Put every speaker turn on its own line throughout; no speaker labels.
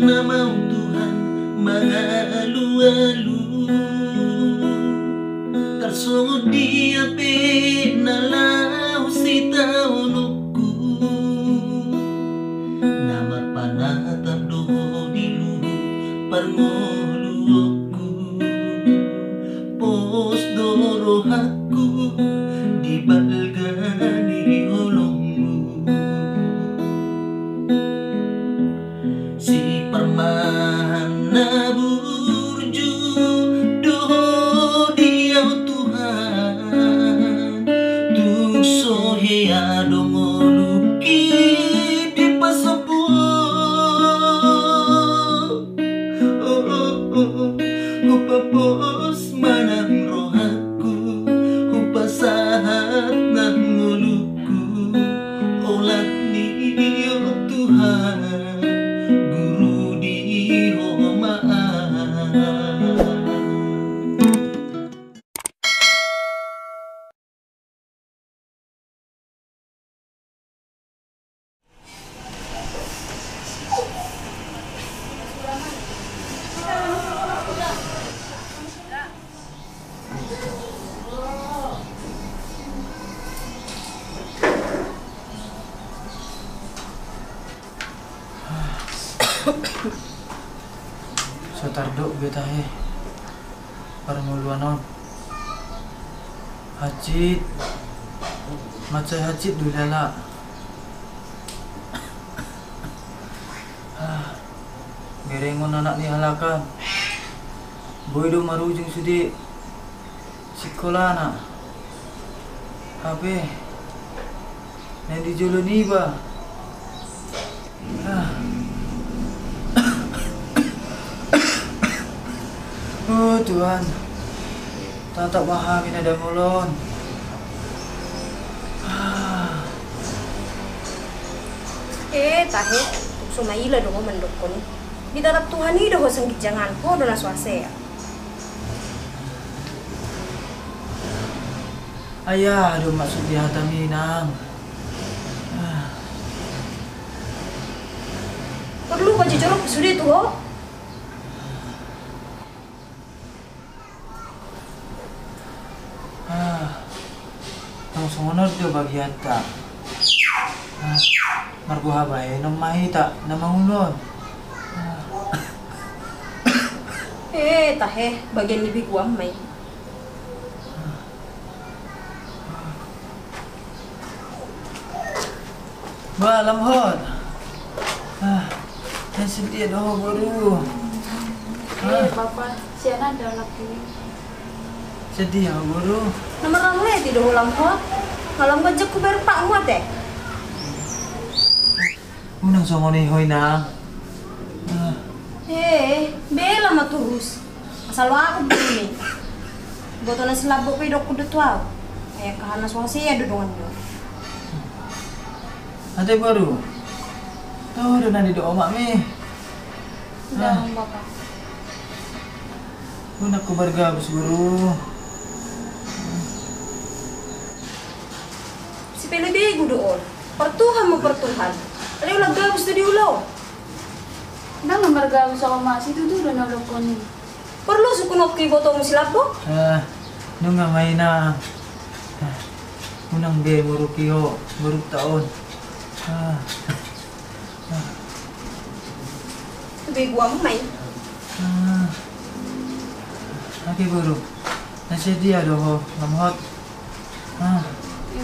namamu Tuhan mengalu-alu tersungut di api nalau si tauluku namar panata doho dilu parngoluku pos dorohaku di balgani holongmu si permana burju doho diau Tuhan tu sohea dongoluki di pasopo upapos manang rohaku upasahat nang nguluku olat ni o Tuhan guru di homaan.
Sotardok betahe parmuluanon hajit macai hajit dulala gerengon anak ni halakan boy do marujung sudi sekolah anak abe yang dijoloni ba oh Tuhan, tak paham ini ada mulon.
Tahe, sumaila dong mendukun. Di darab Tuhan ini doh sengit jangan po dona swase ya.
Ayah, aduh maksud di hati minang.
Perlu baju jorok sudah itu ho.
Langsung honor dia bagi hata. Marbuha bae namahi tak namangulon.
Tahe, bagian lebih gua mai.
Ba lamhot. Yang sedih doh baru.
Papa, siapa ada anak ini?
Sedih ya baru.
Nomor ramai tidak ulang ho. Malam gajak ku berpak muat deh.
Unang songoni hoy nang.
Bela mah terus. Asal aku begini. Botona selabuk pe dok kudu tuau. Ayah kahana suasi ya dudungan do.
Ate baru. Tahu udah nadi doa mak mi.
Udah, Papa.
Unak ku bergabus guru.
Si pele bego doon. Pertuhan mo pertuhan. Ada ulang gabus tadi ulo.
Nang nomor gawin sa kamasi itu udah nolok ko ni.
Perlu sukunok kay botong silabok.
Nung nga may na. Unang be muruk iyo, muruk taon.
Bego ang may.
Ate guru. Nasa dia doh, lamhot.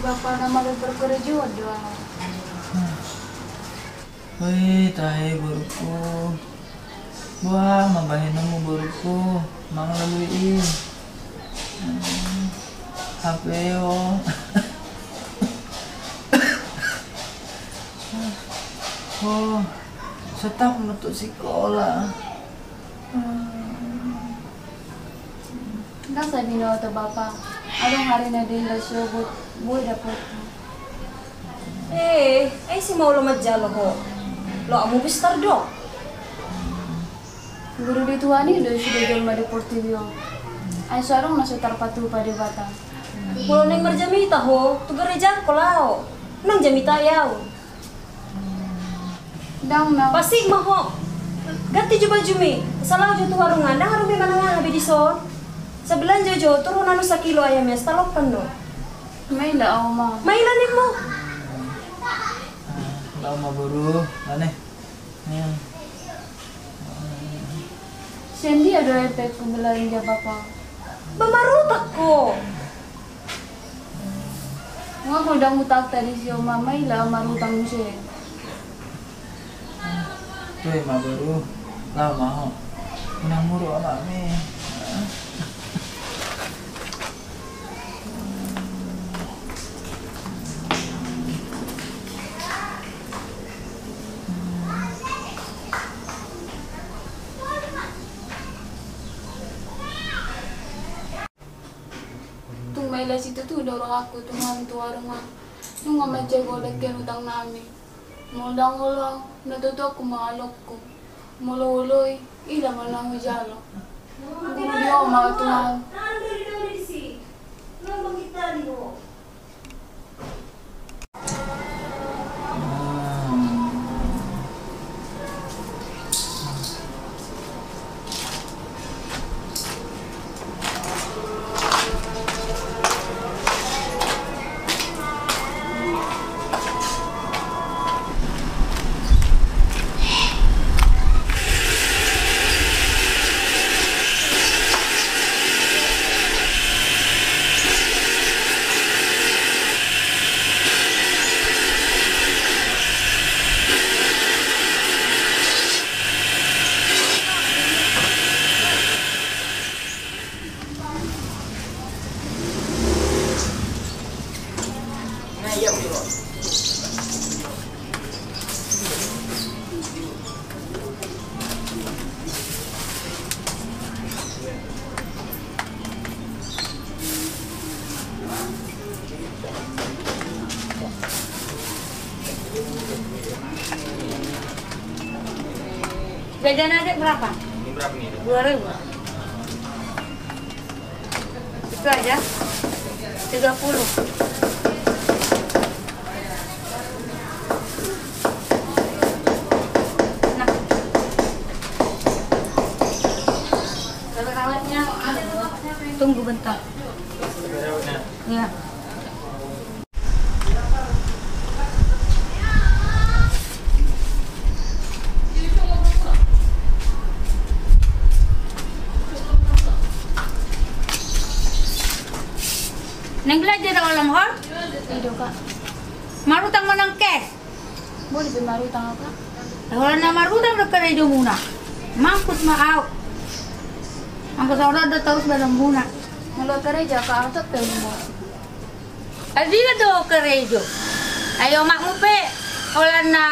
Papa na magperkerja doang.
Wih, tahe guruku. Wah, mabahin mo guruku. Mga laluin. Hapeo. Oh, setap menutup sekolah.
Nang sabi na ito, Papa. Anong hari na din lasyogot, buhay dapat.
Ay si mau lo majalo ho. Lo amu bistar do.
Guru di Tuhan ini sudah jual deportivo. Ay sarong nasa tarpatu pada batang.
Kulo neng marjamita ho, tu gereja kolao. Nang jamita yaw.
Dang na.
Pasig mo ho. Ganti jo baju mi. Salah jo tu warungan, dah harus mana mana habis disor. Sebelanja jo turun anu 1 kilo ayamnya, setalokan do.
May la Oma.
May lanin mo.
Wala ma buru. Ano? Ayan.
Sendi ada efek belanja Papa.
Bamarutak ko.
Nga ko dang utak tadi si Oma, may la marutang mo siya.
Tuh ma buru. Lama ho. Unang muro mami.
May las itu tuh udah orang aku tuh ngantu warungan nung nga golek kan utang namin mulang ulang natuto ako maalok ko mululoy ila man lang hujalo hindi di ako matuhan
Jajan adik berapa?
Ini berapa nih?
2.000. Itu aja. 30. Nah. Rawatnya tunggu bentar. Iya. Neng belajar dalam hal,
Ido Kak.
marutang mo ng cash.
Boleh marutang apa?
Wala na marutang na karejo muna. Mampus maaw. Ang kasara da taus dalam muna.
Kalau kerja Kak atau pemo.
Adi na do karejo. Ayo mak mo pe. Wala na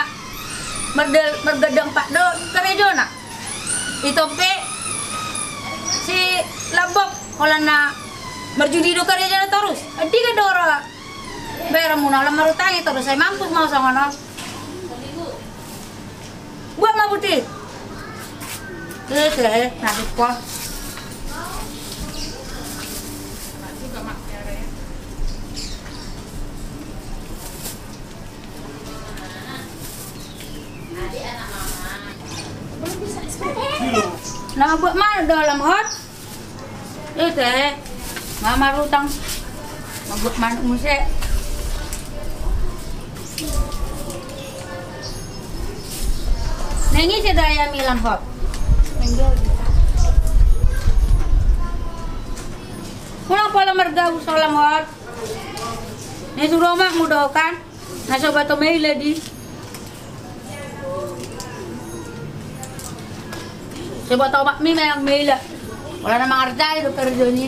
mergadang pak do karejo na. Ito pe si labok wala na merjudi do karejo na terus. Adi ka do ora. Bayar muna lang marutangi terus saya mampus mau sa ngono. Buat mah putih. Nanti kok. Nah, buat mana dalam hot? Itu mama rutang. Buat mana musik? Nengi sedaya milan hot.
Enggak.
Kulang pala marga usalang hot. Ni suruh mak mudah kan? Nasa bato may lady. Coba tau mak mi mayang mela. Wala na mga artay do kerja ni.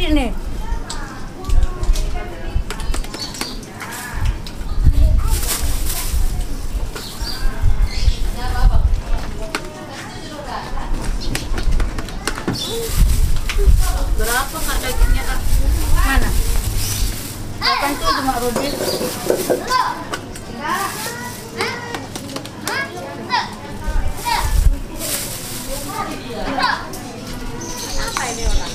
nih.
Berapa Kak dagingnya Kak?
Mana? Kapan tuh cuma Rudi?
Apa ini orang?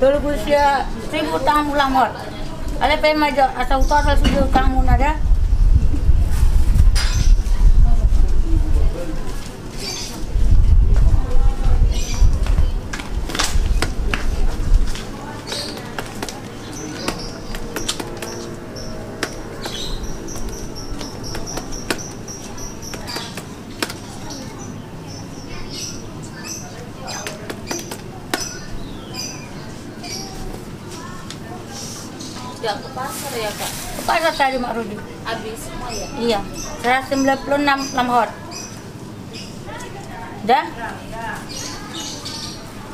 Dulu usia 1000 tahun ulang hot. Ada pemaja atau total 7 tahun ada.
Gak ke pasar ya Kak?
Apa ada tadi Mak Rudi?
Habis semua ya?
Iya, 196 lam hot. Dah?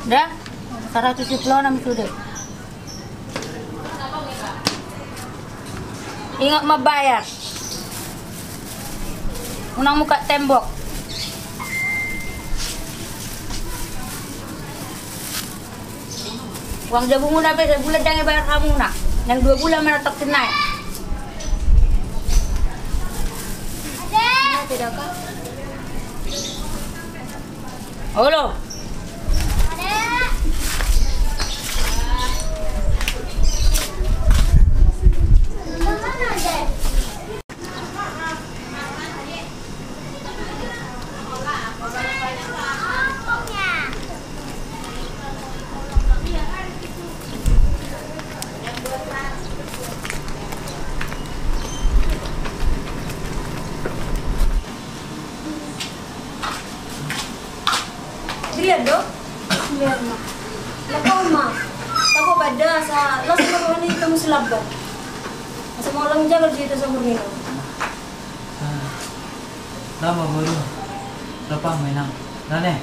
Dah? 176 sudah. Ingat membayar. Unang muka tembok. Uang jabungmu udah sebulan jangan bayar kamu nak. Yang 2 bulan mana tak naik.
Tidak Kak?
Halo.
Dilihat dong? Lihat mak. Lepas mak. Tako pada sa las marwani kamu selabang. Asa mau lang jaga dito sa Borneo.
Lama baru. Lepas mainan. Nane.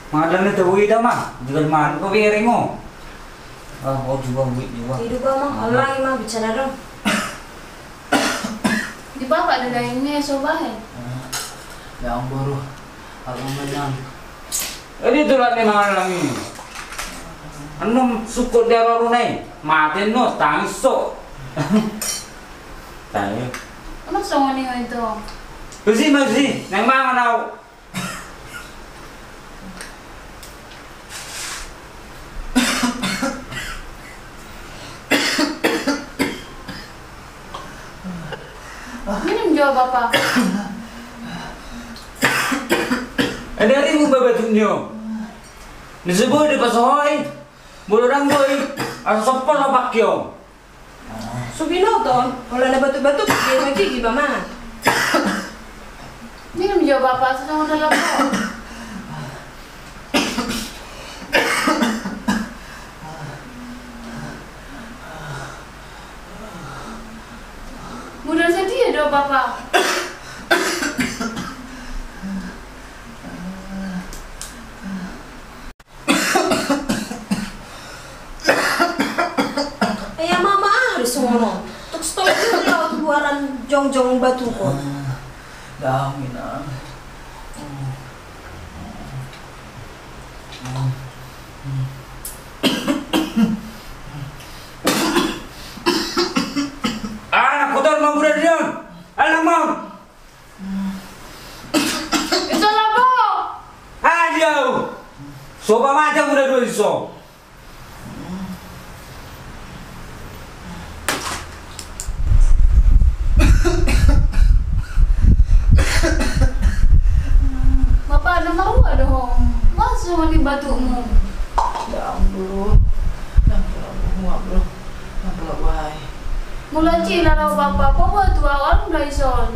Madam itu uwi dah mah, jual mana kau biar mo. Oh juga uwi juga.
Hidup mah Allah mah bicara dong.
Di bapak ada dagingnya sobahin.
Ya baru. Aku menang.
Ini tulah ni mana lagi? Anum suku dia baru naik, mati no tangis so. Tahu.
Emang sama nih itu?
Masih, nang mana nau?
Minum jawab Bapak.
Ada hari mu babatunyo. Nisebo di pasoy. Bulurang boy, asopol na bakyo.
Subino ton, wala na batu-batu dia magigi ba man.
Minum jawab Bapak sedang dalam kok. Mudah sedih dong Bapak.
Ayah mama harus ngono. Tuk stop dulu lah buaran jong-jong batu ko.
Dami na.
Kotor mau budak dia. Alam mau.
Itu lah Bu.
Ayo. Soba macam budak dua iso.
Mula cila raw bapak, papa tua orang blaison.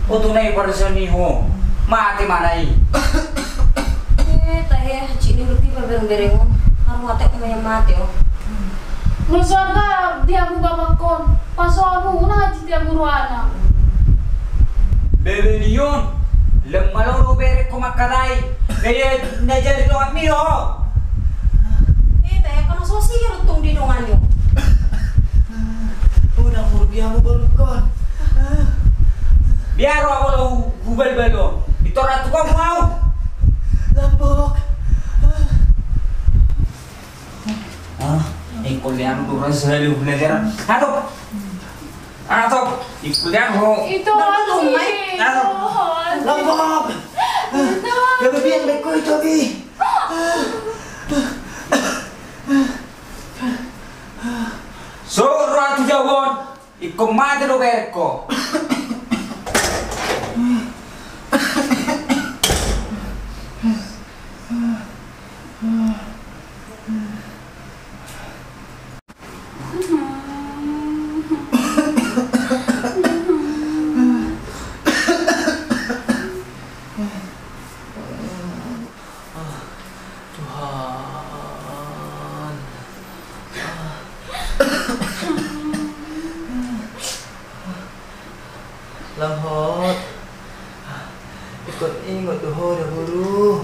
O tunay personiho. Mati manay.
Tahe haji ni berarti berbereng-bereng oh. Harus mati kena yang mati oh.
Mula sorga dia aku bapak kon. Paso aku una haji dia guru anak.
Bebe niyon. Lemalo bere ko makadai. Kaya najari to amiro.
Tahe kana sosial tung di dongan yo.
Udah murgia mo baru kon.
Biar ako lo gubel belo. Ito ratu ko mau.
Lambok.
Kuliah turun selalu belajar. Aduh. Aduh. Kuliah ho.
Itu haji.
Lambok. Gabi yang beko itu bi.
So ratu jawon. Iko mati lo berko.
Lamhot. Ikut ingat doho dah guru.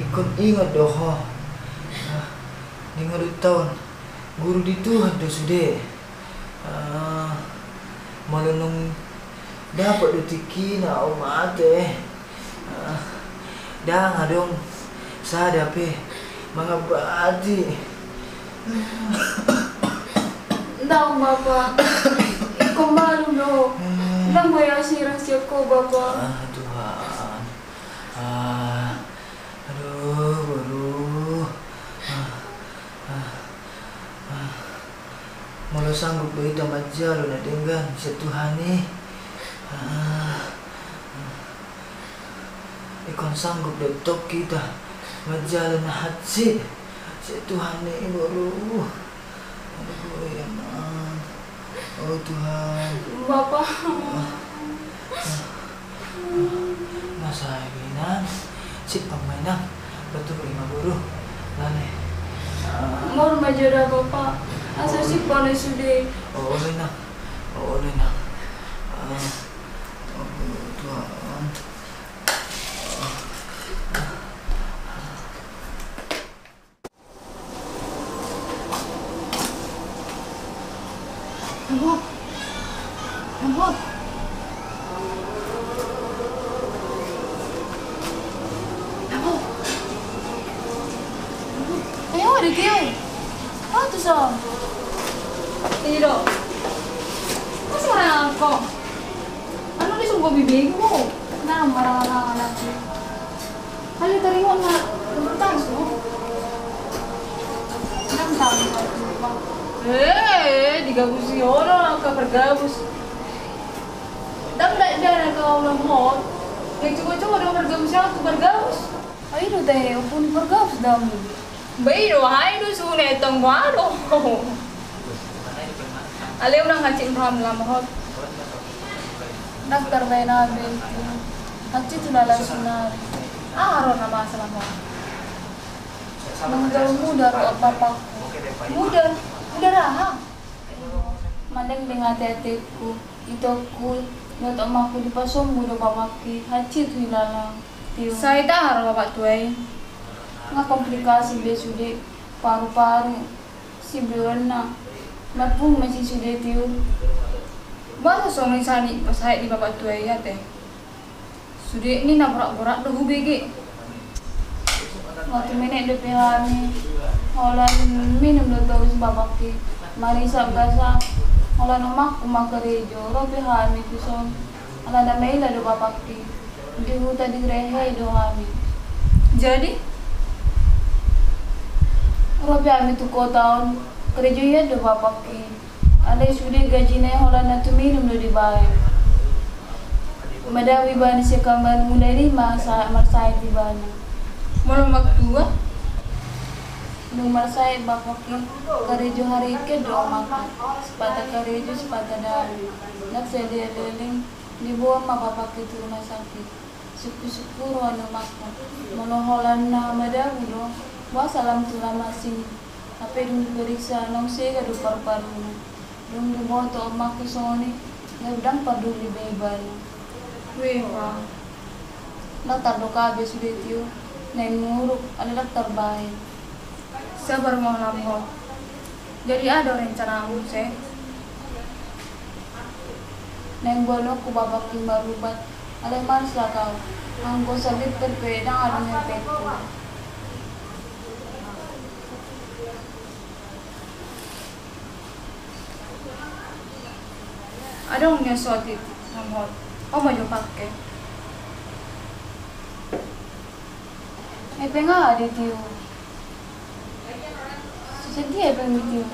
Ikut ingat doho. Dengar tahun guru di Tuhan dah sudah. Malunung dapat dutiki na umat dah ngadong sadape mangabadi.
Tahu bapak. Ikaw malu no. Nang maya sirasya ko bapak.
Tuhan. Aduh, baru. Mula sanggup berita majal na dengan sa Tuhan ni. Ikon sanggup datok kita majal na hatsi sa Tuhan ni baru. Aduh, ya man. Oh Tuhan.
Bapak.
Nasa ibinan si pamainan betul lima guru lane.
Mau majora bapak. Asal si pone sudah.
Oh lena. Oh lena. Oh Tuhan.
Nabok. Nabok. Nabok. Ayo, ada kayo. Apa tu so? Tiro. Masih marah ako. Ano ni sungguh bibig mo? Na marah lagi. Hali tariho na lutas mo. Enam tahun ba? Digabus yun, kapergabus. Dang na kau lamot. Nagtsugo-tsugo na pergabus siya, pergabus. Ay, no tayo, pun pergabus dam. Bayo, hay do sunay tong walo. Aliw nang hacin ram lamot. Daftar bay namin. Hacin tulala sunari. Araw na masalah mo. Manggal muda ro bapak. Muda raha. Mandang dengan teteku, itu ku, nyata maku di pasom muda babaki, hacit hilalang. Saya tak harap bapak tuai. Nggak komplikasi dia sudah paru-paru, si beona, mapung masih sudah tiu. Bahasa soalnya sani pas saya di bapak tuai ya teh. Sudah ini nabrak-brak dah hubege. Waktu menek de pehami, holan minum dah tahu si babaki, marisa basa. Ala namak kumakarejo, robe hami kuson. Ala na maila do babaki. Di huta di rehe do hami. Jadi robe hami tu kotaon kerejo ya do babaki. Ala sudah gaji na hola na tuminum do di bayar. Madawi bani si kamar mulai 5 sa marsay di bani. Malu magtua. Numar saya bapak ki karejo hari ke doa makan sepata karejo sepata dalu nak saya dia leling dibawa ma bapak ke rumah sakit syukur anu makan monoholan na madagulo wa salam tula masing apa dung periksa nong se ga du paru-paru dung dibawa to mak ke soni ngedang paduli beban
Wewa.
dokter doka sudah tiu neng nguruk ada dokter baik.
Sabar mau lamho. Jadi ada rencana kamu sih?
Neng bono ku babak timba rubat. Ada manis lah kau. Anggo salit terpeda ada ngepekku.
Ada punya suatu lamho. Oh mau pakai.
Penga ada tiu. Jadi pengen tiu.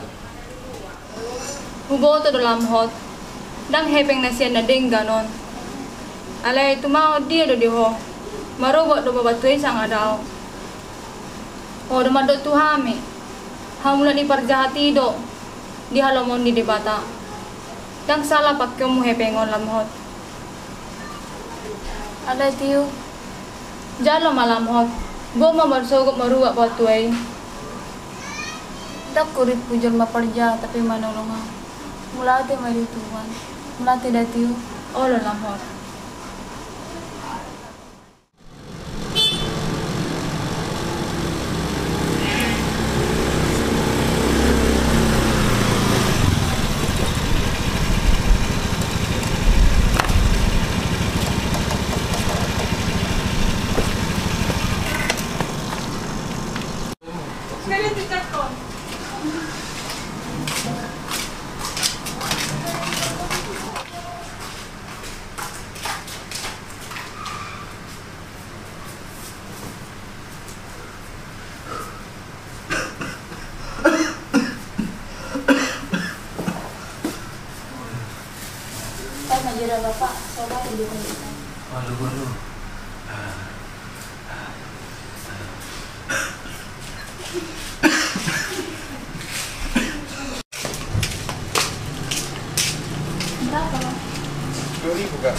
Hubo to dalam hot. Dang hepeng na siya na ding ganon. Alay tumao dia do diho. Marobot do babatuy sang adaw. O dumado tuhami. Hamula di parjahati do. Di halomon di debata. Dang salah pakyo mo hepengon lamhot.
Ada tiu.
Jalo malamhot. Go mamarsogop maruwa batuay.
Tak kurit pujol maparja tapi manolong nga. Mula ate marituan. Mula tidak tiu.
Olo lamhot.
Majira bapak, coba hidup kita.
Waduh.
Berapa?
2.000 kak.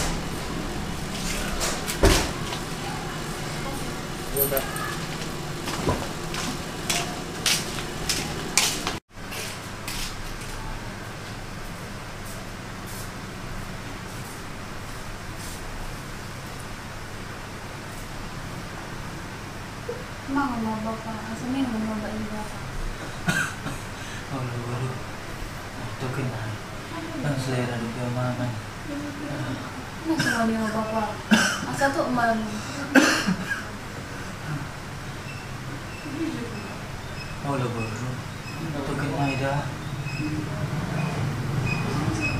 Iya kak.
Emang mau bapak, asalnya mau bapak ini bapak.
Waduh. Itu kenal. Kan selera di keamanan.
Ini semua dia bapak. Asa tuh emak.
Waduh baru. Itu kenal dah.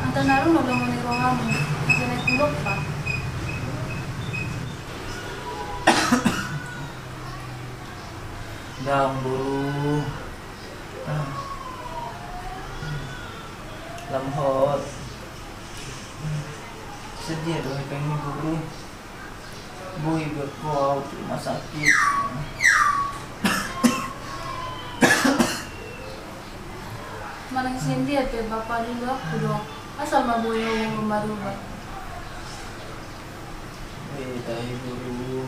Ata narung udah mau niruangan. Asa naik kulok pak.
Dang buru. Lamhot. Sedih dong pengen buru. Boy berkuau di rumah sakit.
Mana sendiri ya bapak dulu aku dong. Asal mau yang baru pak.
Tahi buru.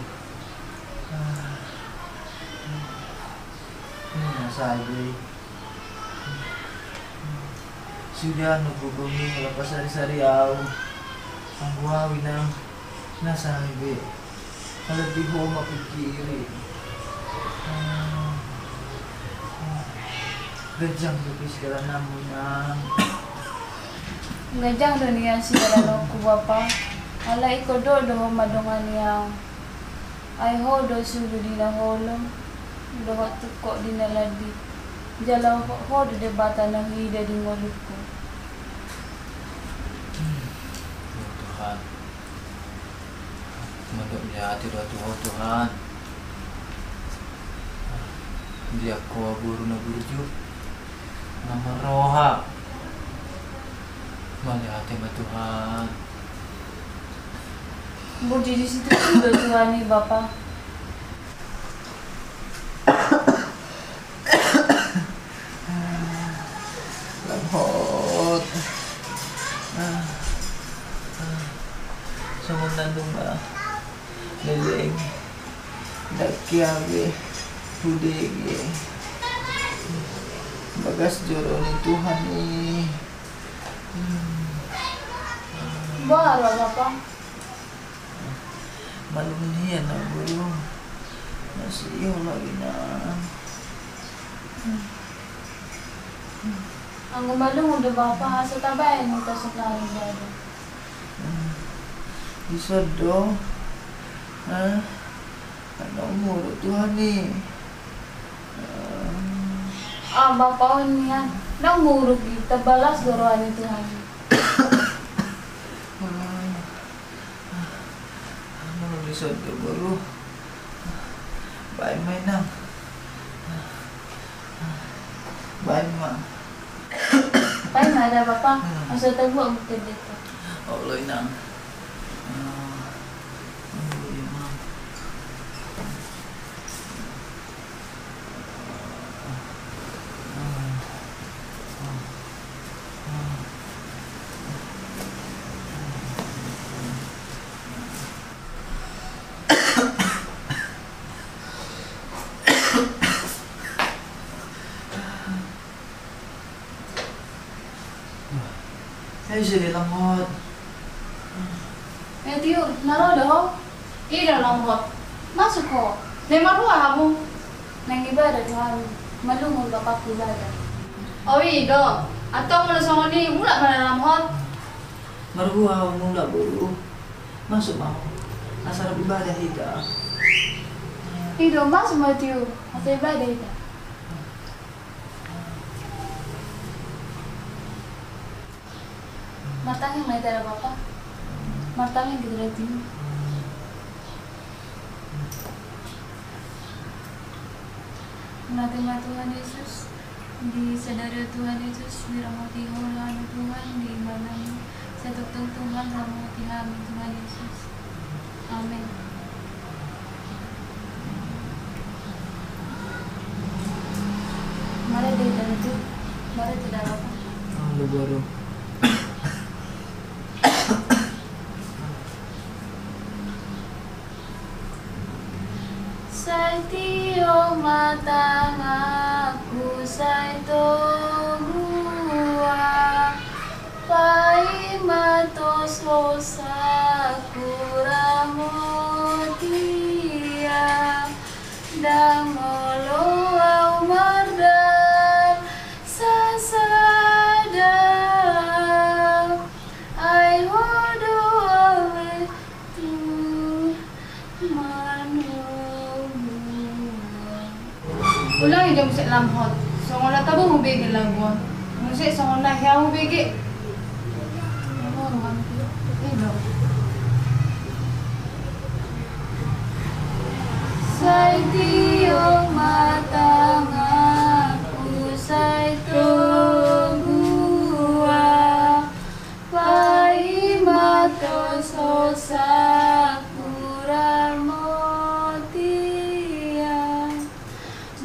Sabi. Sudah nubugumi lepas sari-sari au. Ang buhawi na nasabi. Kalau di ho mapikiri. Gajang lupis kala namun ang
Ngajang do niya si dalalong ko bapak. Ala iko do madungan niya. Ay ho do sulo di na holong. Doha tuko di na ladi. Jalaw ho do debata ng hida di ngulit ko.
Tuhan. Mandok niya ati Tuhan. Dia ko buru na burju. Nama roha. Malihat ya Tuhan.
Budi di situ juga Tuhan nih bapak.
eleng dakiabe budege bagas joroni Tuhan nih.
Baru Bapak.
Malum niya na guru masih iyo lagi na
Ang gumalong udah Bapak sa tabayan mo tasok na rin dado.
bisa dong. Ano muro Tuhan nih.
Bapak niya. Nang murug kita balas goroan ni Tuhan.
Ano bisa do guru. Baik mainang. Baik ma.
Pay na ada Bapak. Asa tago ang dito.
Allah inang. Ay, sila lamot.
Tio, naro daw.
Ida lambot.
Masuk ko.
Lima dua kamu.
Nang ibadah Tuhan. Malungol Bapak ibadah.
Oh iya, atau mulai sama ni mula mana lambot.
Marhuwa mula buru. Masuk mau. Asal ibadah kita.
Ido masuk mo Tio. Asa ibadah ita. Matangin may tara Bapak. Matangin gitu rin Tio. Natin Tuhan Yesus, disadari Tuhan Yesus, dirahmati oleh Tuhan, diimani sa tugtong Tuhan, rahmati kami Tuhan Yesus. Amin. Mari dito dito, mari tidak apa.
Ano baru?
Sa tiyo matang ako sa ito buwa Paimatos sa kuramo tiya Dangolo au mardan sa sadang Ay hodo awe tu
Ulang hidup musik lambot. Songola tabu hubigi labuan. Musik songola hiya hubigi. Ido.
Say tiyong matang ako say tugua Paimatos sa kurang mo tiya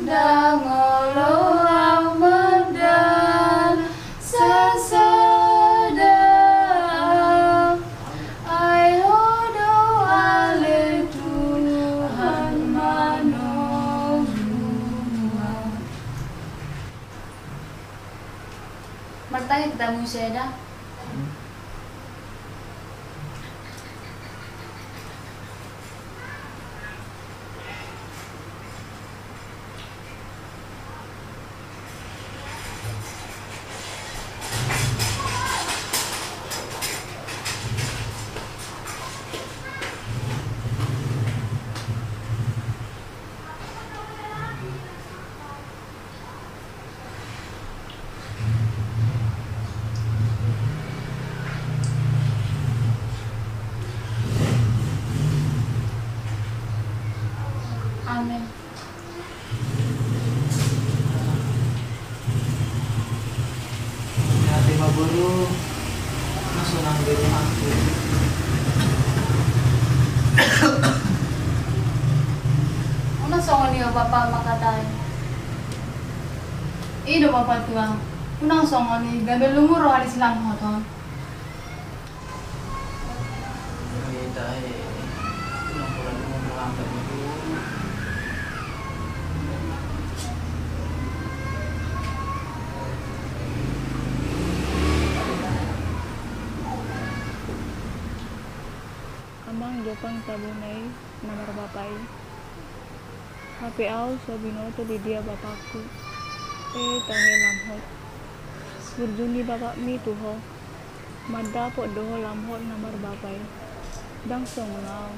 Dangolo ang magdan sa sadang Ay hodo ale Tuhan manogua Martanya kita museda Amin.
Hati maburu. Masuk nang guru aku.
Una songo niyo Bapak makatay.
Ido Bapak tua. Unang songo ni gabe lumuro alis lambot.
Kita pulang pulang
sampai dulu.
Amang Jepang tabunai nomor bapai. HP au sabino tu di dia bapakku. Tahe lamhot. Burjuni bapak mi tuho. Madda po doho lamhot nomor bapai. Dang song lao.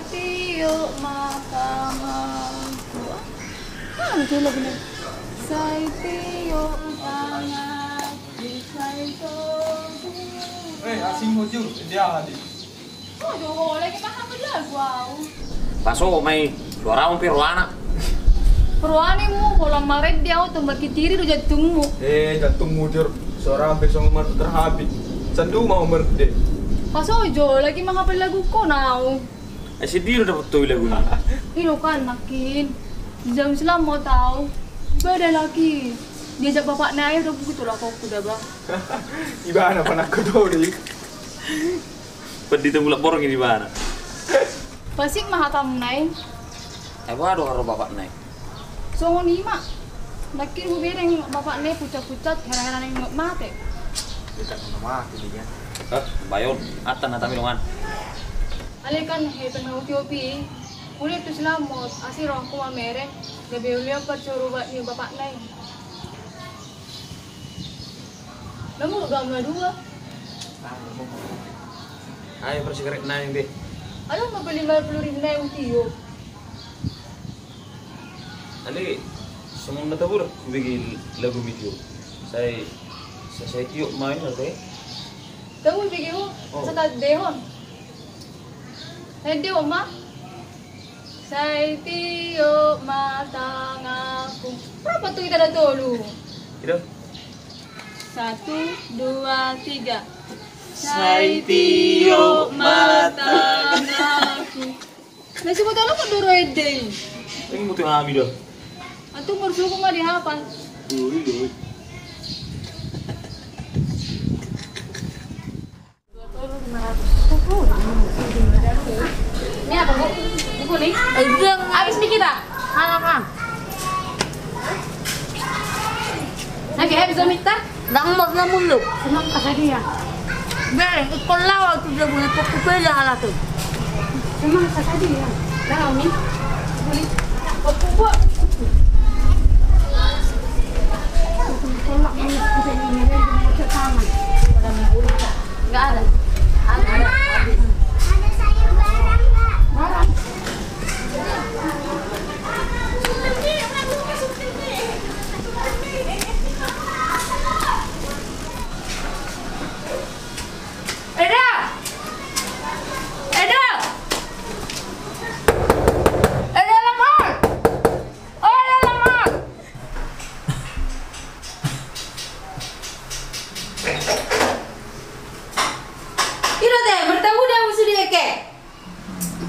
Tiyo makanganku. Ano ito labi na? Say tiyo makangan. Say to.
Asing mo jur, dia hadi.
Aduh, lagi paham belas, wow.
Paso may suara mo peruana.
Peruani mu, kalau maret dia tuh berkitiri udah jatungmu.
Jantungmu jur. Seorang besok umur terhabis. Sandu mau merde.
Paso jo, lagi menghafal lagu ko now.
Si Diro dapat tuh lagu ni.
Ilo kan makin. Jam selam mau tahu. Beda lagi. Diajak bapak naik udah begitu lah kau kuda bah.
Iba na panak ko daw di.
Pedi tembulak borong ini mana?
Pasik mah kamu naik.
Waduh karo bapak naik.
Songo ni mak. Laki hu bereng bapak naik pucat-pucat heran-heran yang mate.
Kita nama mati dia.
Bayon, atan natami dongan.
Alikan hepen mau tiopi. Ulit tu selamot, asir aku mamere. Gabi ulia percoba ni bapak naik. Namu gamla dua.
Ayo persigaret naik deh.
Aduh mau beli 50.000 naik utio.
Ali, semua tabur bikin lagu video. Saya tiup main nanti.
Kamu bikin mo sa dehon. Hindi ma. Say tiyo matang aku. Berapa tuh kita dah dulu?
Gitu.
1, 2, 3.
Say tiyo matang
aku. Nasi mo talo kaduro edeng.
Ini butuh kami dah.
Antu mersuko mah dihapan.
Dulu.
Ini apa bu? Buku nih? Habis nih kita. Halaman. Lagi habis minta?
Damot na mulok.
Senang kata dia.
Bereng, ikon lawa tu dia boleh pokok hala tu.
Senang kata dia. Dah ni. Boleh. Pokok. Tolak ni kita ni ke taman. Pada minggu enggak ada. Ada sayur barang enggak? Barang.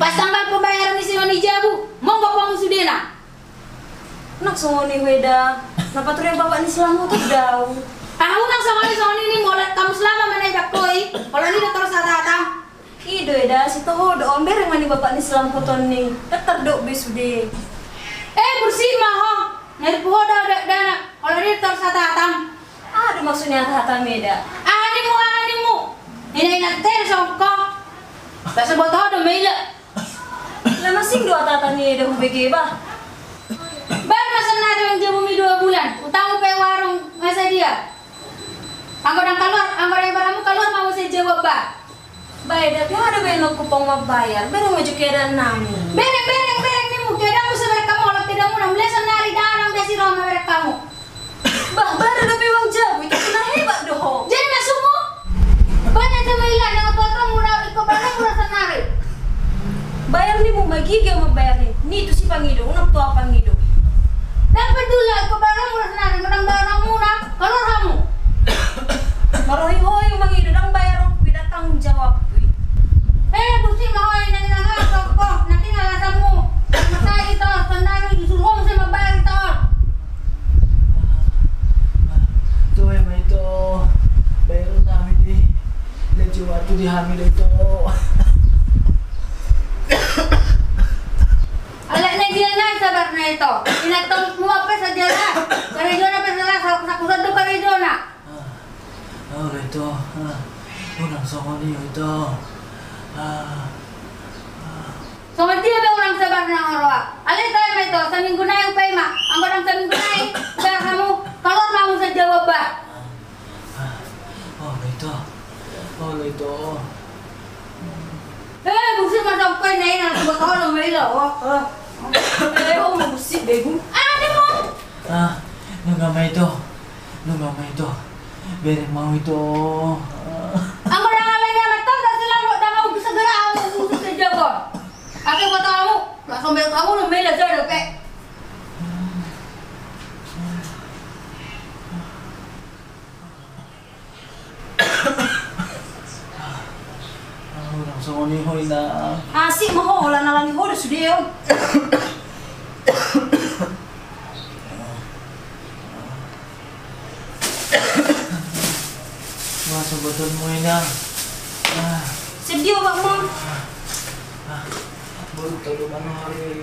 Pas tanggal pembayaran isi manija bu, monggo pang sudena.
Nak songoni weda, napa tuh yang bapak ni selama tu daw.
Aku nak sama ini mulai kamu selama mana bakoi. Kalau ni dah terus datang.
Ido weda, si toho do omber yang mani bapak ni selama koton ni, tetar do besude.
Bersih mah ho. Nyari poho dah. Kalau ni terus datang.
Aduh maksudnya hata meda.
Animu. Ini nak tersongkok. Tak sebut tahu dah mela.
Lah masing dua tata ni dah hubege bah.
Baru masa nado yang dia bumi 2 bulan. Utang pe warung masa dia. Anggo dan keluar, anggo yang baramu keluar mau saya jawab bah.
Baik, tapi ada benok kupong mabayar. Bereng maju keadaan nami.
Bereng ni mu kira mu seber kamu kalau tidak mu 16 nari danang desi roma merek kamu.
Bah, baru lebih uang jabu itu kena hebat doh.
Jadi masukmu. Banyak sama ilan yang potong murah ikut barang murah senari.
Bayar ni mu bagi ke mau bayar ni. Ni tu si pangido, unak tua pangido.
Dan peduli ikut barang murah senari, menang barang murah, keluar kamu.
Maroy-hoy mangidadang bayar tidak tanggung jawab.
Busi mau yang nangak kok nanti ngalasamu. Masa itu tendang disuruh saya membayar itu.
Tuh emang itu bayar namin di lejo waktu dihamil itu.
Alak na dia na sabar na ito. Inatong mo pa sa jala. Karejo na pa sila sa kusad do karejo na.
Itu unang songoni itu.
So mati ba orang sabar na orwa. Alay tayo na ito sa minggu na yung pay ma. Ang barang sa minggu na sa kamu kalau mau sa jawab ba.
Itu.
Busi masuk na ina sa bakaw ng mailo.
Oh, mabusik bego.
Ano mo?
Nung gamay ito. Bere mau itu.
Ang barang alay nga matang sa sila mo dangaw sa garaan mo usok sa jawab. Ako mo tawo. Langsung bel kamu ng mailo sa dope.
Unang songoni hoy na.
Asik mo wala na lang ni Hodo sudio.
Masa betul mo ina.
Sedio ba mo?
Baru talo mano hari.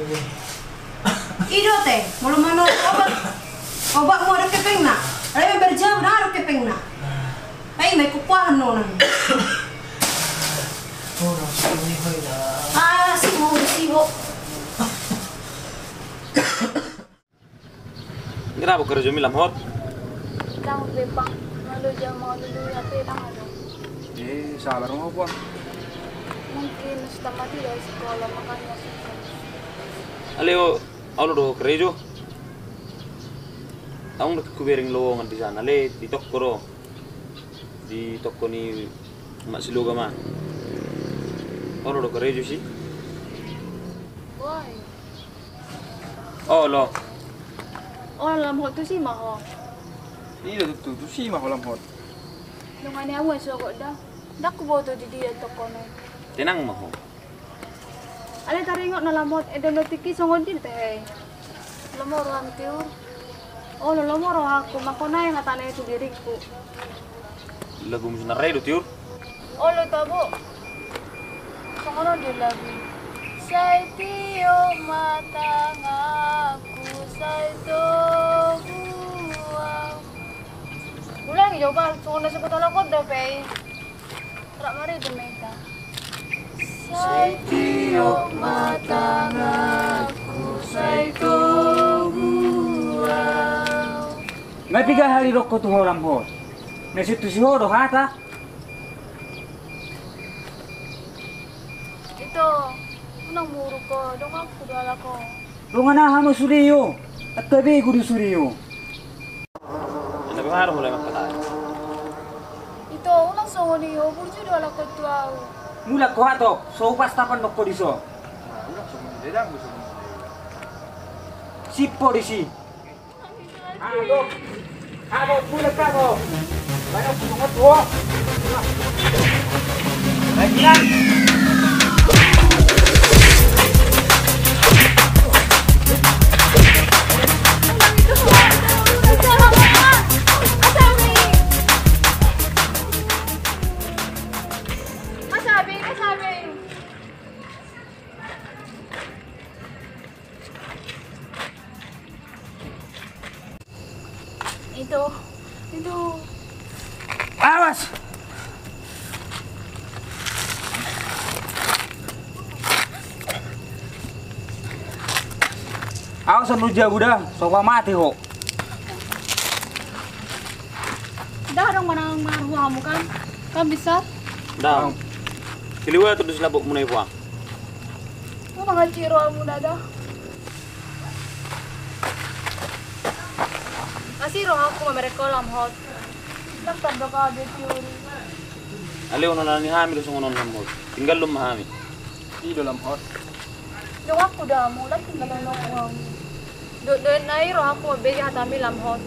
Ido teh, mulu mano obat mo ada kepeng na. Ay berjauh na ada kepeng na. Ay may kukuhan no nang.
Unang songoni hoy na.
Asik mo sibo.
Kenapa kerja milam hot?
Tang bebang malu jam mau dulu ya pedang ada.
Sabar mau apa?
Mungkin sudah mati dari sekolah makanya susah.
Aleo, aulo do kerja. Tahu nak kubering lowongan di sana, le di toko ni mak siloga mah. Aulo do kerja sih.
Why?
Oh lo,
Oh dalam hot tu sih mah.
Iya tu sih mah kolam hot.
Dengan yang awak suka dah. Dah aku bawa tu di dia toko ni.
tenang mah.
Ale taringok na lamot edenotiki songon din teh. Lemor lang tiur. Oh lemor aku makona yang katanya itu diriku.
Lagu musuh narai do tiur.
Oh lo tabo. Songono dia lagi. Say tio matang aku say to buang. Ulang coba songono sebetulnya lakot dah pay. Rak mari demeta. Say tio matang aku say to buang.
May piga hari roko tu holam hot. Na situ si horo hata.
Ito, unang muro ko, dong ako dala ko.
Rungan hamo suriyo. At tabi ko suriyo.
Nagmaharo mo lang ang patay.
Ito, unang songo niyo, burjo dala ko tuaw.
Mulak ko hato. So pastapan dok ko diso. Sipo disi. Halo. Halo, mulak ka mo. Banyak sumungot ko. Baiklah.
Itu.
Awas. Awas anu jago dah, sopa mati kok.
Dah dong manang maruah kamu kan? Kan bisa?
Dah. Siliwa tu diselabuk munai puang.
Kau mengaji roh muda dah. Kasih roh aku memerek kolam hot. Tak terdoka ada teori.
Aleo nolani hamil songonon lamot. Tinggal lum hamil.
Di dalam hot.
Dong aku dah mau dah tinggal nong kamu. Dok nai roh aku mebegi hatami lam hot.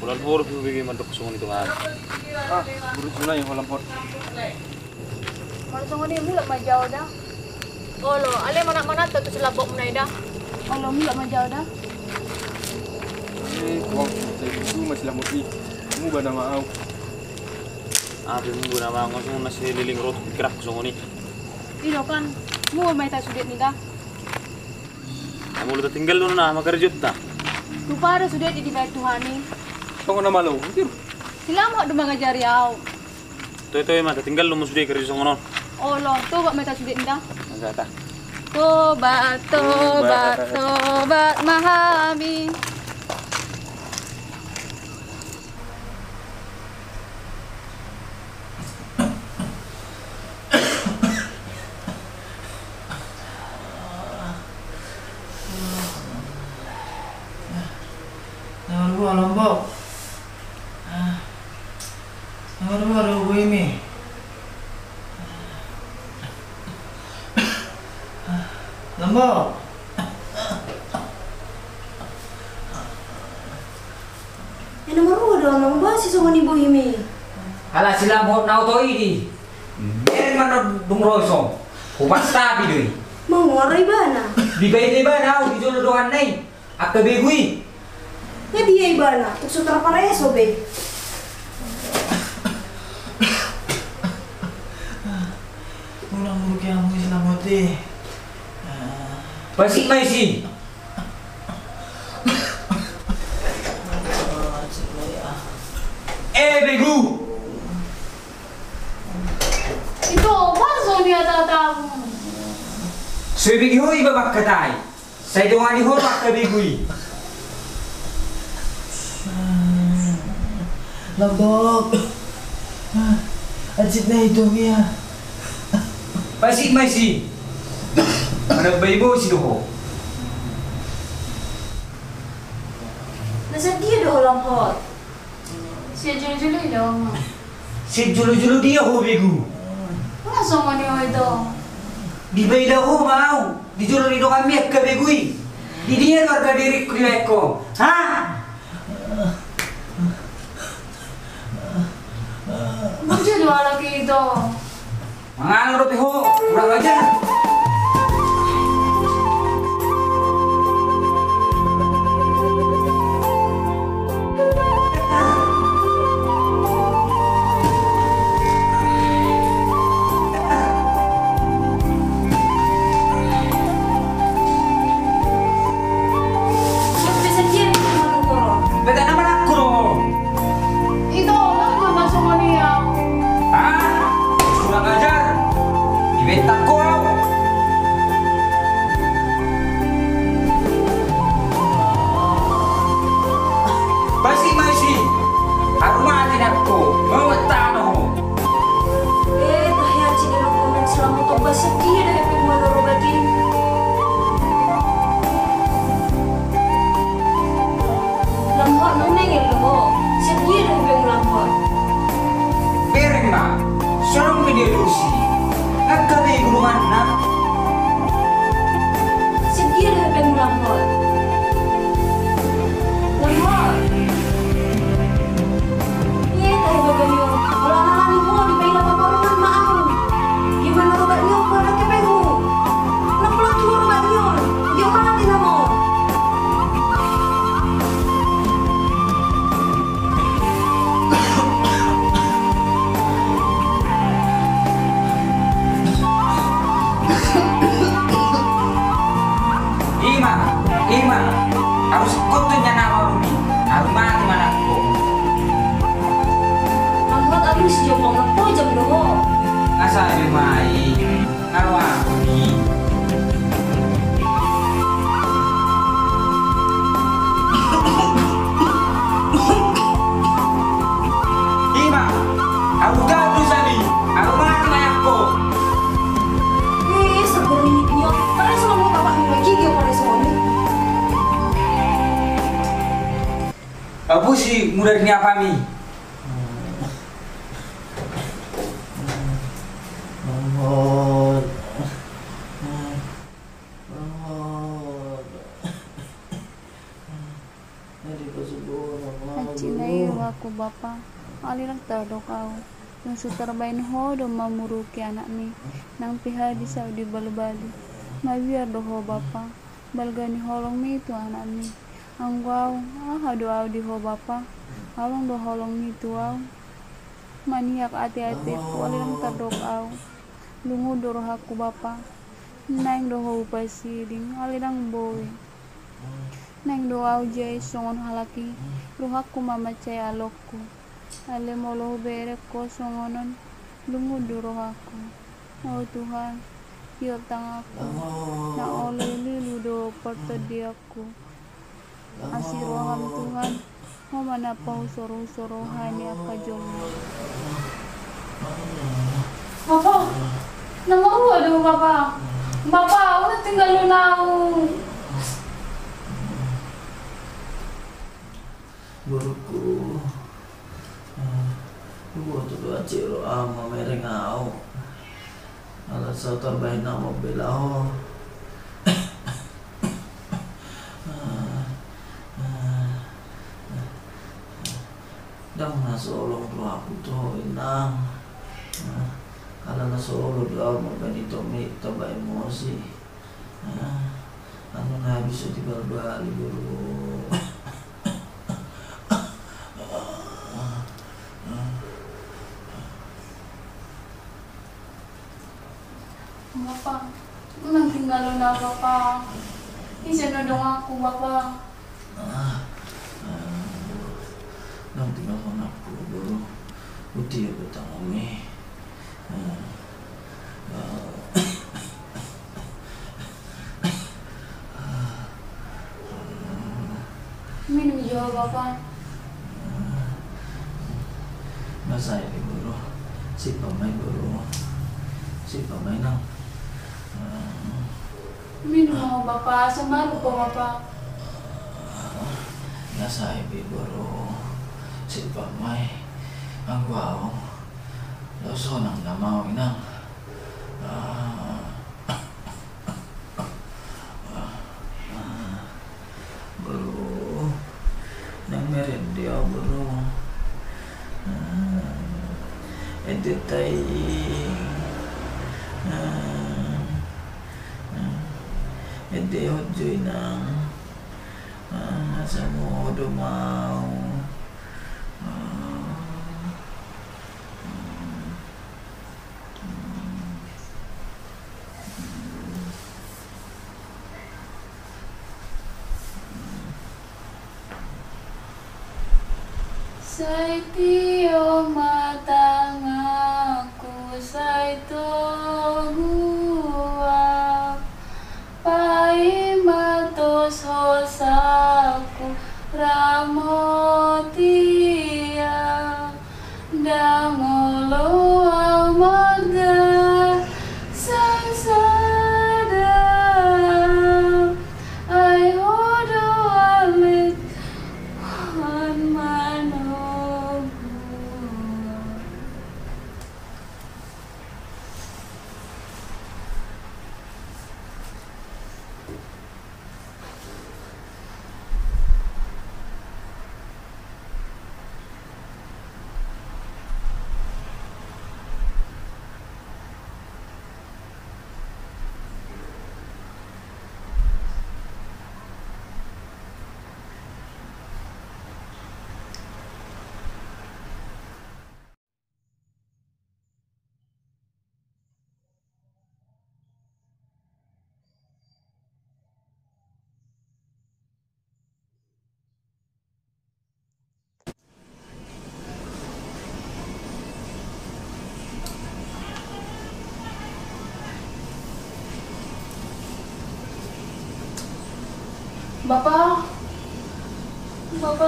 Bulan huruf bagi mandok sungun itu kan.
Buru sunai holam hot.
Kalau sungun ini mulak majau dah. Olo, ale mana-mana tu selabok menai dah. Olo mulak majau dah.
Kuang saya itu masih lama ni. Kamu bana mau.
Minggu nama ngosong nasi liling rot gerak sungun ini.
Ino kan, mu mai tak sudet ni dah.
Kamu udah tinggal dulu nah, makar jut dah.
Lupa ada sudet di baik Tuhan ni.
Kamu nama lo.
Silam hak dua ngajari au.
Toy mata tinggal lu sudah kerja sungun.
Olo, tu buat mai tak sudet ni dah.
Enggak dah.
Tobat, tobat, tobat mahami.
Lombok. Baru gue ini. Lombok.
Yang nomor dong, nomor si songon ibu ini.
Alah silam hot nau to ini. Biar mana dungroso. Kupas tapi doi.
Mau ngorai bana.
Di bayi bana di jolo doan nai. Akka begui.
Ya dia ibana, tuk sutra pareso be.
Ulang buru kamu selamat deh.
Pasik mai si. Begu.
Itu apa dia tahu?
Saya begi hoi babak katai. Saya doang di hoi akka begui.
Lombok. Ajit na ito niya.
Pasik mai si. Mana bayi bo si doho.
Nasa dia do holam hot.
Si julu-julu dong.
Si julu-julu dia ho begu.
Mana songon ni itu?
Di bayi dah ho mau. Di julu ni doang kami akka begui. Di dia warga diri ko. Ha?
Bukan dua lagi itu.
Mangan roti ho, kurang ajar. Apa sih mudah ni apa mi?
Cina aku bapa, aliran terdok kau. Yang suterbain ho do mamuruki anak mi, nang piha di Saudi bali-bali. Mabiar doho bapa, balgani holong mi tu anak mi. Anggau, hadu au di ho bapa, along do holong mi tu au. Maniak ati-ati ku aliran terdok au. Lungu doroh aku bapa, naing doho upasiring aliran boy. Neng doa ujai songon halaki ruhaku mama cai alokku ale molo bere ko songonon lungu rohaku. Oh Tuhan, hiop tangaku na oleh lilu do pertediaku asih roham Tuhan mau mana pau soro hani apa jomo Papa, nama lu aduh Papa udah tinggal lu nau
Buruku, lu tuh dua ciro ama merengau, alat sotor bayi nama belau, dang nasolong tuh aku tuh inang, kalau nasolong tuh aku mau benito tambah emosi, anu nah bisa dibal-bali buru.
Bapak, nang tinggal na Bapak. Isa na dong ako Bapak.
Nang tinggal na ako bro. Buti ako tangomi.
Minum juga Bapak.
Masa ini bro. Si pemain bro. Si pemain nang.
Minum mo Bapak, samaru po Bapak.
Nasa ibi bro. Si pamay. Ang wow. Loso nang namaw inang. Bro. Nang meron dia bro. Edit tayo. Ede hojoy nang sa modo mau
Say tiyo matangaku say togua pai matos hosaku ramotia dangolo amaga sansada ay hodo alit han manogu. Bapak,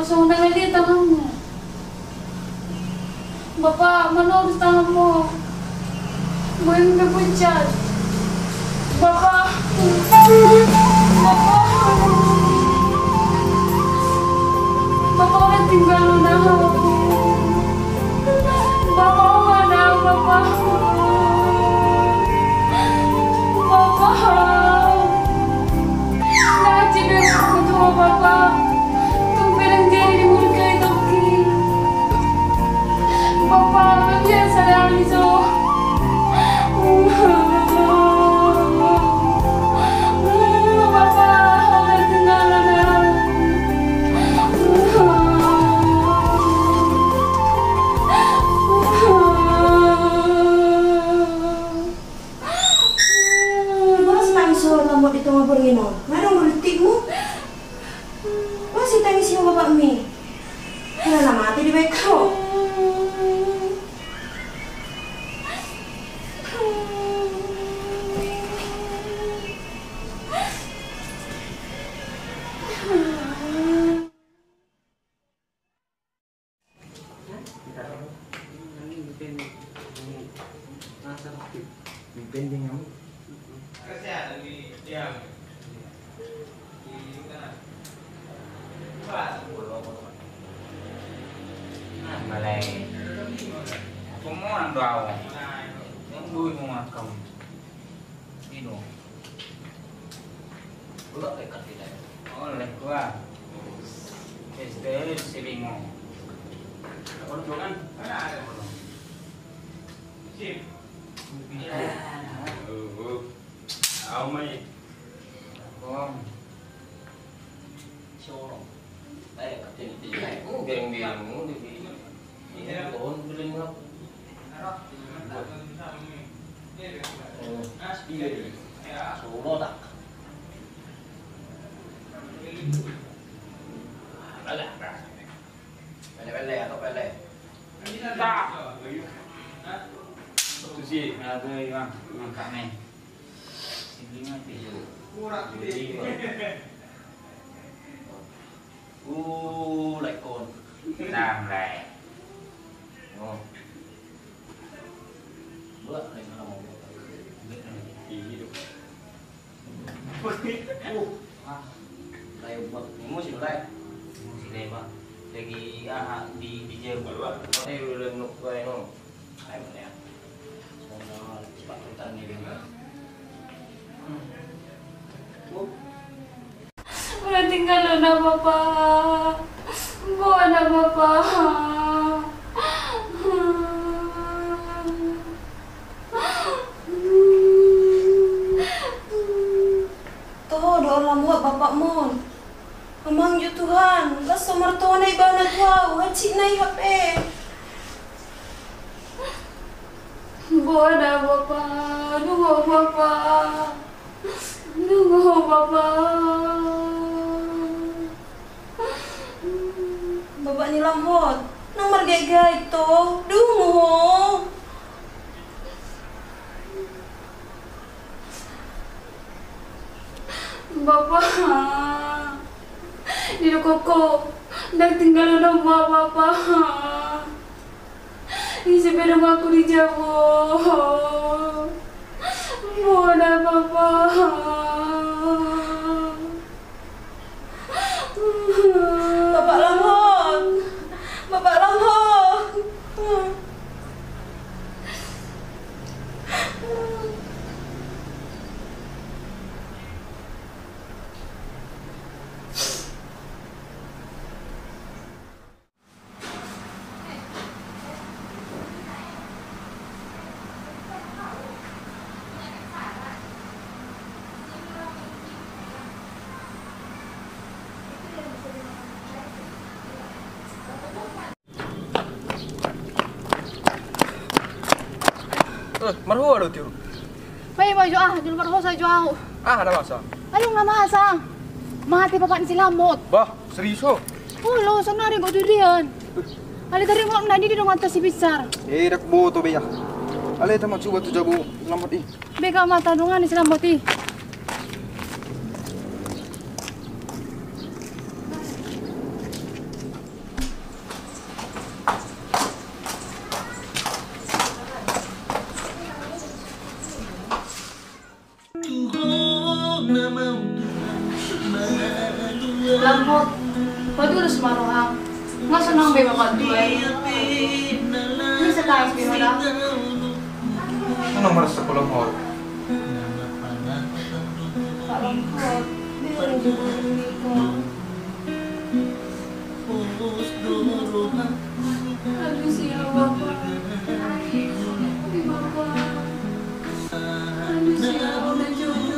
sudah lihat tanganmu. Bapak, mana urus tanganmu? Mau yang dipecat. Bapak, Bapak udah tinggal lunak aku. Bapak mana, Bapak? Bapak, tum bilang jadi di mulut kayak toki.
Marong berhentimu. Masih tangis sama bapak mi. Karena mati di beko.
Malay. Semua orang tahu. Yang duit mau makan. Ini. Udah dekat tidak. Oleh gua. Este selingo. Kalau bukan ada belum. Sip. Ao mày. Con. Show. Đây là tiền tỷ này cũng tiền cũng thì tốn lên ngấp. Số lo tặng. Bele atau bele? Tak. Itu sih ada yang angkat nih. Sini mati dulu. Lại cồn. Làm lại. Bữa này nó là một cái gì được. Đây bật mua gì đây? Mua gì đây bang? Lagi di Jerman. Đây udah nuk gue no. Ayo ya. Semoga cepat hutan nih kan.
Udah tinggal na papa. Bawa na papa.
Tuh doa buat bapakmu. Amang ju Tuhan, basta martuwa na iba na tuwa, hachi na ihap eh.
Bawa na papa. Nunggu papa. Nunggu papa.
Bapak ni lamhot, nang margay-gay to, dungo.
Bapak. Dito ko nagtinggal na papa. Isipin mo ako ni Jabo. Muna papa.
Bapak lamhot. Bapak lamhot.
Marho ada tiru.
May mo jo dulu marho sa jo.
Ada masa.
Anong nga masa? Mahati pa ni sila mot.
Bah, serius oh.
Lo sanari ko dirian. Ali dari mo na di dong atas si besar.
Dak boto beya. Ale tama coba tu Jabo lambat ih.
Bega mata dungan ni sila moti.
Lamhot. Padulos marohang. Nga sanang may makantuay. Hindi sa taas bimala.
Anong maras sa Lamhot?
Pak Lamhot, bilang dito.
Aduh siya, Bapak. Di Bapak. Aduh siya, udah jodoh.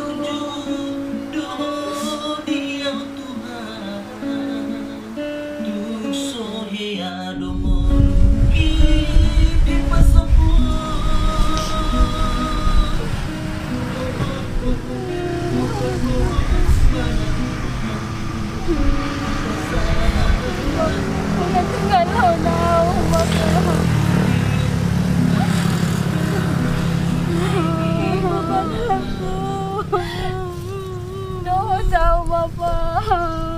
Bapak.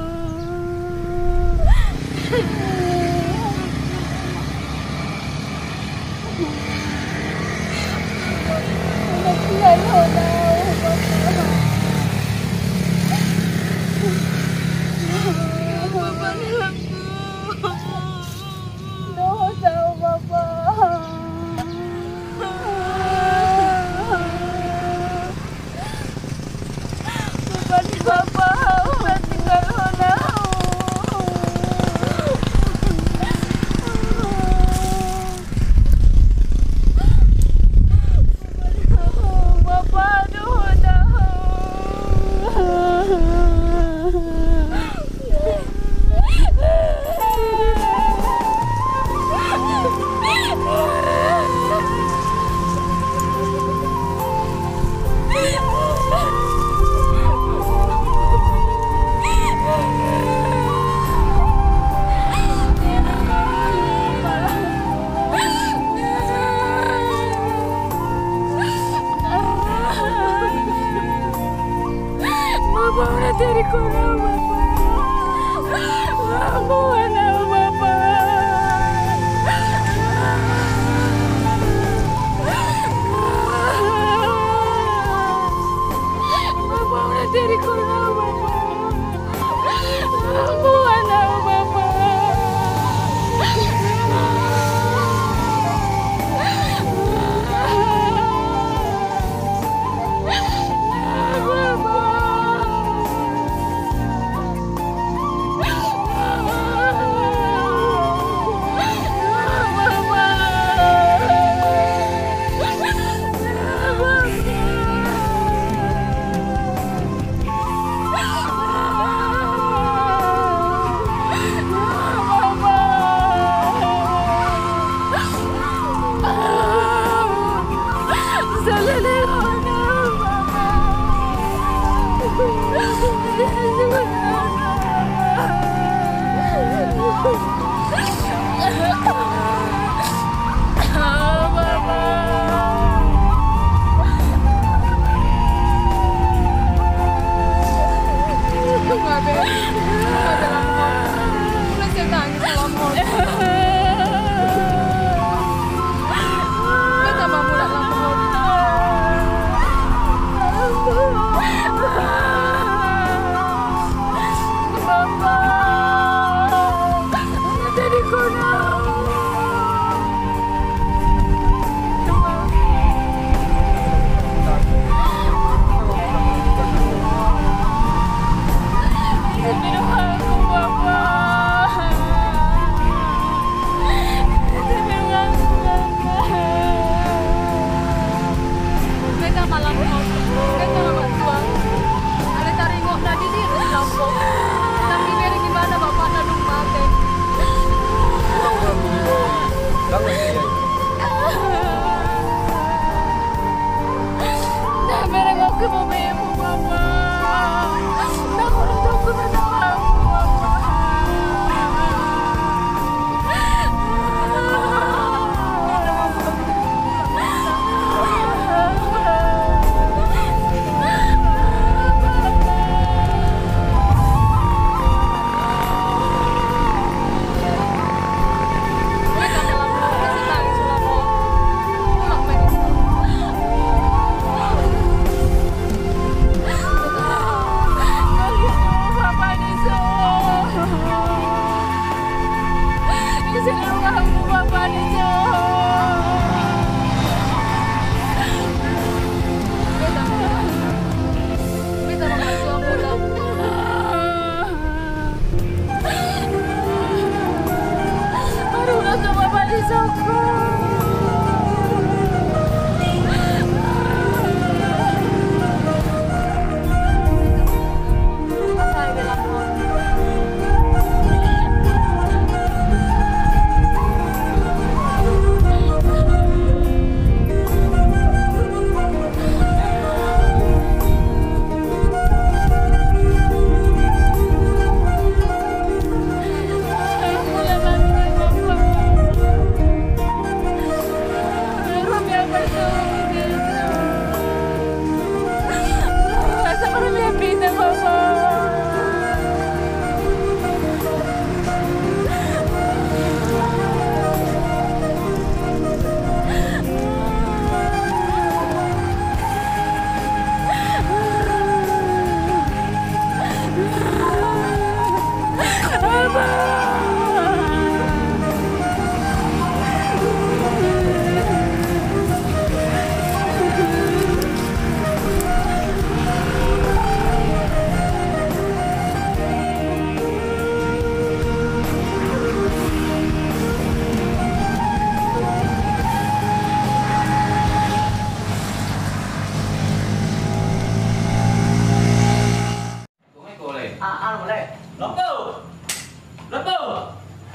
Ano mulai?
Lapo!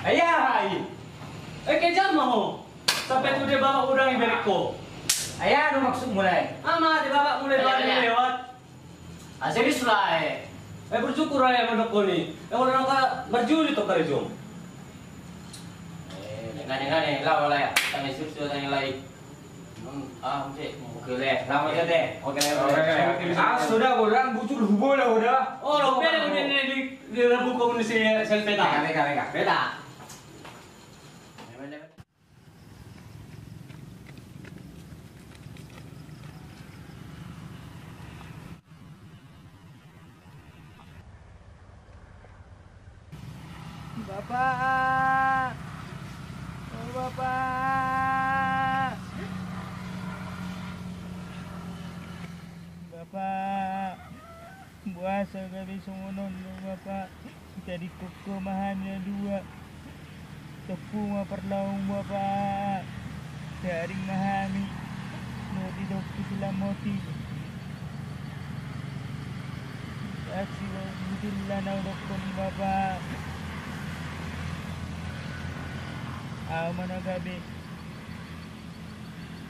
Ayah! Kaya mo. Sampai tu dia bawa udang yang beriko.
Ayah, ano maksud mulai?
Ama, dia bawa mulai bawa dia lewat.
Serius lah
Bersyukur ayah menoko ni. Orang nak berjuli tu kerjum.
Ngane lawa lah ya. Tanya serius tanya lain. Mesti oke deh. Lama aja deh. Oke.
Sudah orang butuh hubungan lah udah.
Oh, lo pede ni di rabu komunisi selpeta.
Mega. Beda.
Bapak. Oh, Bapak. Bapak. Buasa kami sungunon Bapak. Jadi koko mahannya 2. Tepung perlaung Bapak. Daring mahami. Nodi dokter silam moti. Aksi budillah na dokter Bapak. Mana gabi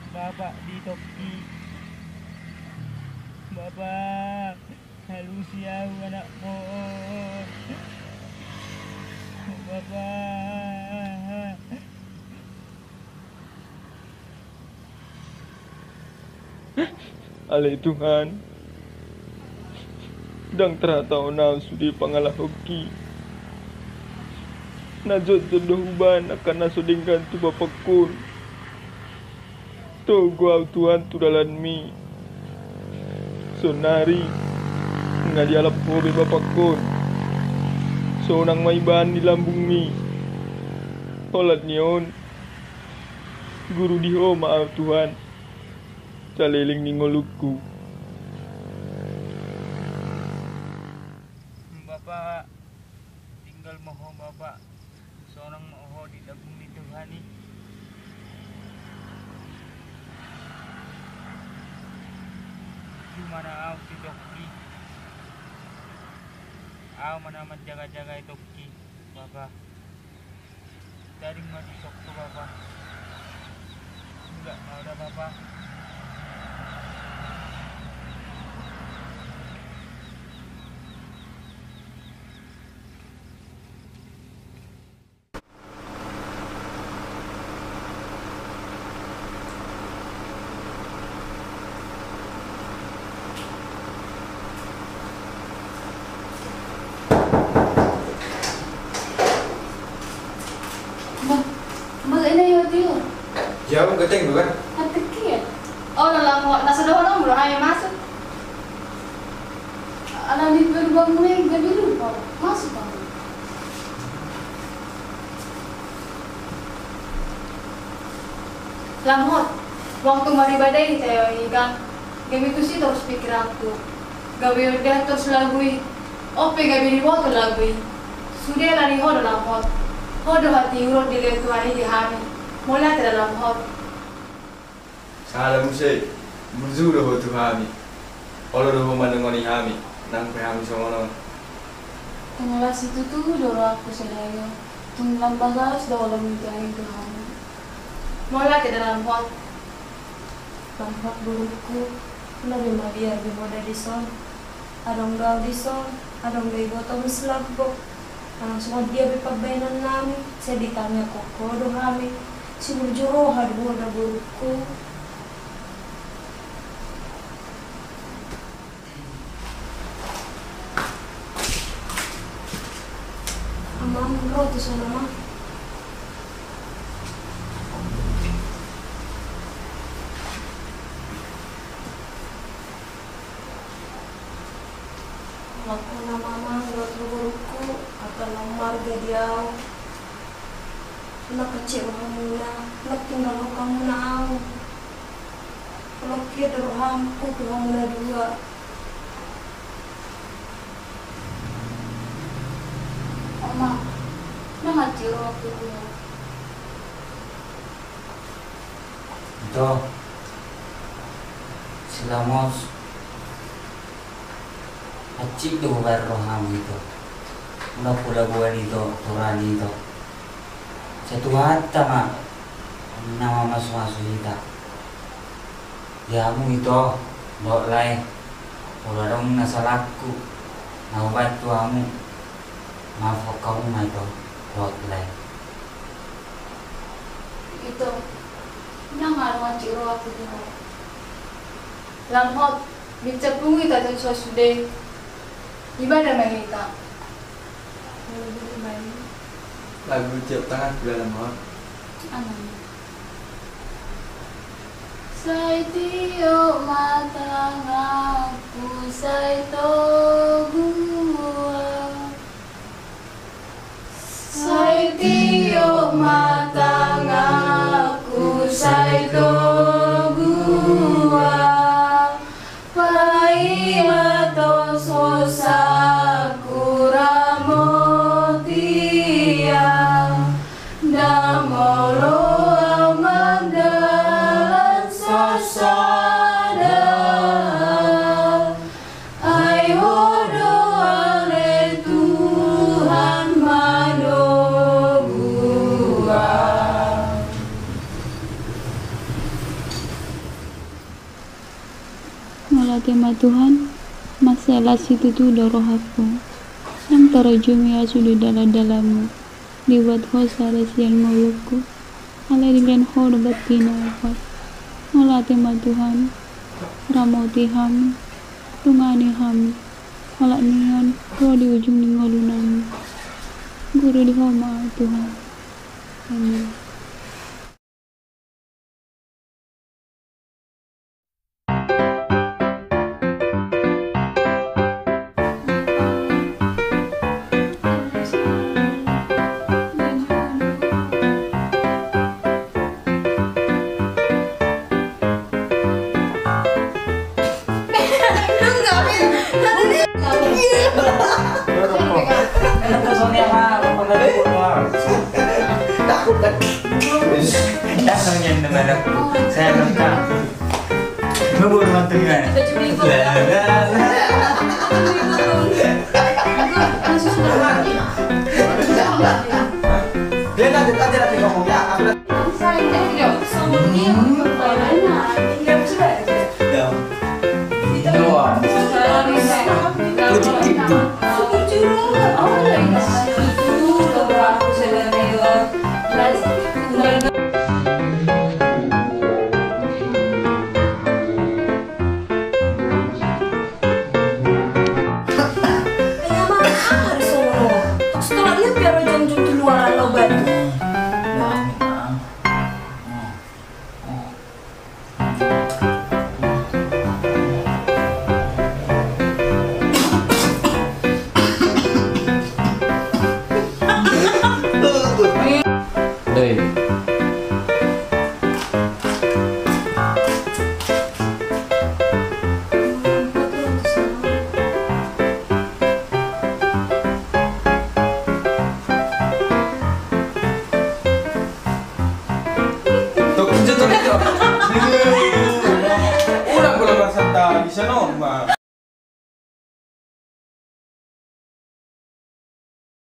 Bapak di Toki. Bapak halusi aku anak mohon. Bapak alai Tuhan dang teratau nafsu di pangalah hoki najot jodoh uban akan nasudingkan tu bapak kun tu gua Tuhan tu dalan mi sonari ngadi alap hobi bapak kun sonang maiban di lambung mi holat nyon guru diho maaf Tuhan caleling ningoluku Bapak tinggal moho Bapak seorang moho di lambung ni Tuhan ni gimana au si Toki au mana menjaga-jaga Toki Bapak dari mati Tokto Bapak enggak mau dah Bapak.
Jauh keteng bukan?
Hati oh lalang nasa daw lang bro ayaw masuk. Alam ni berbang mulai gabi dulu kau masuk kau. Lamot waktu maribadai tayo ikan gabi tu sih terus pikiranku gabi udah terus lagui ope gabi ni waktu lagui sudah lari ho dalam hot ho hati urut di letuan di hami mulai dalam hot.
Salam musik, berjuru ho Tuhami. Kalau doh mandengoni hami, nang pehami songono.
Tengah situ tuh doro aku selayo, tengah bagas dalam mimpi Tuhan. Mulai ke dalam hot, tempat burukku, nabi Maria bimoda di son, adong gau di son, adong gay botol selabok, langsung dia bepabainan nami, saya ditanya koko dohami, si berjoro hadu ada burukku. Mama, roti sana mah. Waktu mama roti buruku akan marga dia. Nak kecil kamu na, nak tinggal kamu na. Kalau kia derhamku kamu na 2. Mama, nama ciro aku dia.
Ito, sila Mos.
Acik do roham itu. Udah pula buat itu, turani itu. Satu hata mak nama masuk kita. Jamu itu dok lain. Kalau dong nasalahku, mau bantu kamu. Maaf kamu mah itu dok lain.
Itu nangar macam roh aku tu. Lamhot bicara pungi tak tahu sudah ibadah mereka.
Lagu tiap tangan dalam hot.
Sai tio mata ngaku sai togua. Sai tio mata ngaku sai togua. Pai mato sosa kuramotia. Namolo amadalan sasada. Ayo doa le Tuhan madogua.
Malah tema Tuhan, masalah situ tu udah roh aku. Yang terjun ya sudah dalam-dalammu. Dibuat ho sarasian mulutku. Malah dengan ho batin apa. Malah tema Tuhan, ramoti ham, tungani ham. Malah nian, roh di ujung di ngolunami. Guru di homa Tuhan. Amin.
Kenapa soalnya mah pengen keluar? Takut kan? Datang yang dengan aku. Saya lengkap. Ngebur mantu gimana?
Dia nanti ngomongnya.
Setelah dia biar